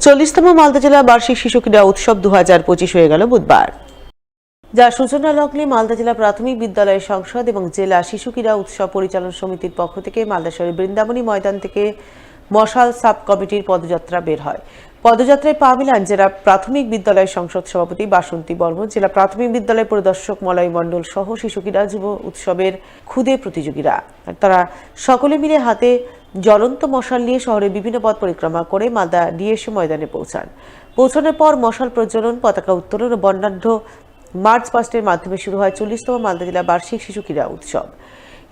40তম মালদা জেলা বার্ষিক শিশু ক্রীড়া উৎসব 2025 হয়ে গেল বুধবার। যার সূচনা লগ্নে মালদা জেলা প্রাথমিক বিদ্যালয় সংসদ এবং জেলা শিশু ক্রীড়া উৎসব পরিচালন সমিতির পক্ষ থেকে মালদা শহরের বৃন্দাবনী ময়দান থেকে মশাল সাব কমিটির পদযাত্রা বের হয়। পদযাত্রায় পা মিলান জেলা প্রাথমিক বিদ্যালয় সংসদ সভাপতি বাসন্তী বর্মন, জেলা প্রাথমিক বিদ্যালয় পরিদর্শক মলয় মণ্ডল সহ শিশু ক্রীড়া যুব উৎসবের ক্ষুদে প্রতিযোগীরা। তারা সকলে মিলে হাতে জ্বলন্ত মশাল নিয়ে শহরের বিভিন্ন পথ পরিক্রমা করে মালদা ডিএসএ ময়দানে পৌঁছানোর পর মশাল প্রজ্বলন, পতাকা উত্তোলন ও বর্ণাঢ্য মার্চ পাস্টের মাধ্যমে শুরু হয় 40তম মালদা জেলা বার্ষিক শিশু ক্রীড়া উৎসব।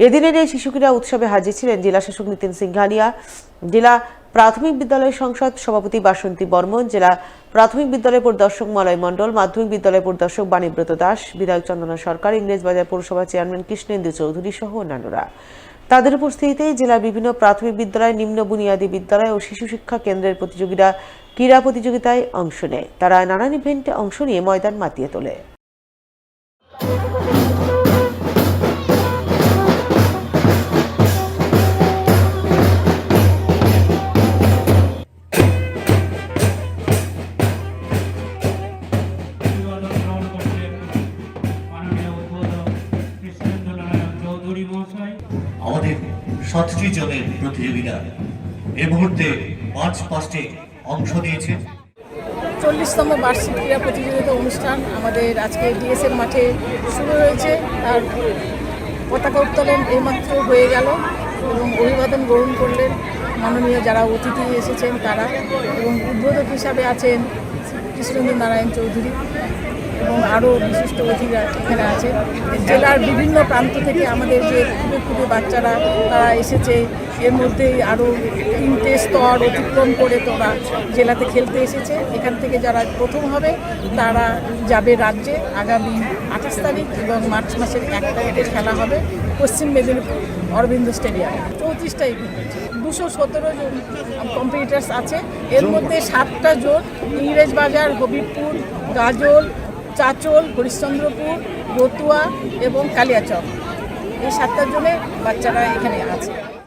এদিনের এই শিশু ক্রীড়া উৎসবে হাজির ছিলেন জেলা শাসক নিতিন সিংঘানিয়া, জেলা প্রাথমিক বিদ্যালয় সংসদ সভাপতি বাসন্তী বর্মন, জেলা প্রাথমিক বিদ্যালয় পরিদর্শক মলয় মণ্ডল, মাধ্যমিক বিদ্যালয় পরিদর্শক বাণীব্রত দাস, বিধায়ক চন্দনা সরকার, ইংরেজবাজার পৌরসভা চেয়ারম্যান কৃষ্ণেন্দু চৌধুরী সহ অন্যান্যরা। তাদের উপস্থিতিতে জেলার বিভিন্ন প্রাথমিক বিদ্যালয়, নিম্ন বুনিয়াদী বিদ্যালয় ও শিশু শিক্ষা কেন্দ্রের প্রতিযোগীরা ক্রীড়া প্রতিযোগিতায় অংশ নেয়। তারা নানান ইভেন্টে অংশ নিয়ে ময়দান মাতিয়ে তোলে। আমাদের 7টি জনের প্রতিযোগিতা এই মুহূর্তে মার্চ পাস্টে অংশ নিয়েছে। 40তম বার্ষিক ক্রীড়া প্রতিযোগিতা অনুষ্ঠান আমাদের আজকে ডিএসএর মাঠে শুরু হয়েছে। তার পতাকা উত্তোলন এইমাত্র হয়ে গেল এবং অভিবাদন গ্রহণ করলেন মাননীয় যারা অতিথি এসেছেন তারা, এবং উদ্বোধক হিসাবে আছেন কৃষ্ণেন্দু নারায়ণ চৌধুরী এবং আরও বিশিষ্ট অতিথিরা এখানে আছে। জেলার বিভিন্ন প্রান্ত থেকে আমাদের যে ক্ষুদে বাচ্চারা তারা এসেছে, এর মধ্যেই আরও 3টে স্তর অতিক্রম করে তোরা জেলাতে খেলতে এসেছে। এখান থেকে যারা প্রথম হবে তারা যাবে রাজ্যে। আগামী 28 তারিখ এবং মার্চ মাসের 1 তারিখে খেলা হবে পশ্চিম মেদিনীপুর অরবিন্দ স্টেডিয়ামে। 34টা ইভেন্ট, 217 জন কম্পিটিটার্স আছে। এর মধ্যে 7টা জোন ইংরেজবাজার, হবিবপুর, গাজল, চাচল, হরিশ্চন্দ্রপুর, রতুয়া এবং কালিয়াচক, এই 7টা জোনে বাচ্চারা এখানে আছে।